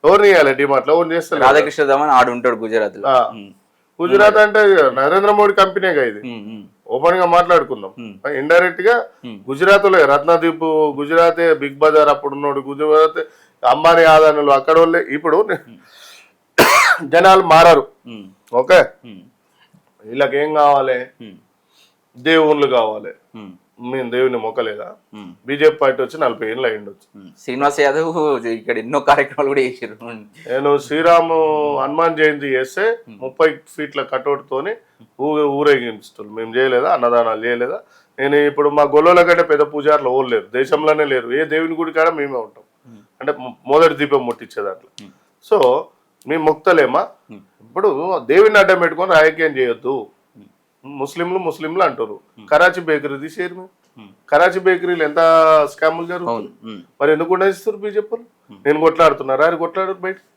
ఎవరిని ఇవ్వాలి డిమార్ట్ లో ఎవరు చేస్తారు రాధాకృష్ణ దమన్ ఆడు ఉంటాడు గుజరాత్ లో. గుజరాత్ అంటే నరేంద్ర మోడీ కంపెనీగా ఇది ఓపెన్ గా మాట్లాడుకుందాం. ఇండైరెక్ట్ గా గుజరాత్ లో రత్నదీప్ గుజరాత్, బిగ్ బజార్ అప్పుడు ఉన్నాడు గుజరాత్, అంబానీ ఆదానులు అక్కడ వాళ్ళే. ఇప్పుడు జనాలు మారారు. ఓకే, వీళ్ళకి ఏం కావాలి? దేవుళ్ళు కావాలి. మేము దేవుని మొక్కలేదా? బీజేపీ పార్టీ వచ్చి 40 ఏళ్ళు అయ్యిండొచ్చు. శ్రీనివాస్ యాదవ్ ఇక్కడ ఎన్నో కార్యక్రమాలు కూడా చేసారు. నేను శ్రీరాము హనుమాన్ జయంతి చేస్తే 30 ఫీట్ల కటౌట్ తోని ఊరేగించుతారు. మేము చేయలేదా? అన్నదానాలు చేయలేదా? నేను ఇప్పుడు మా గొల్లల కంటే పెద్ద పూజారులు ఎవరు లేరు, దేశంలోనే లేరు. ఏ దేవుని గుడి కాడ మేమే ఉంటాం, అంటే మొదటి దీపం ముట్టించే దాంట్లో. సో మేము మొక్తలేమా? ఇప్పుడు దేవుని అడ్డం పెట్టుకొని రాజకీయం చేయొద్దు. ముస్లింలు అంటారు. కరాచీ బేకరీ తీసేరు. మేము కరాచీ బేకరీలు ఎంత స్కాములు జరుగుతుంది. మరి ఎందుకు ఉండేస్తారు బీజేపీ? నేను కొట్లాడుతున్నారా? అది కొట్లాడారు బయట.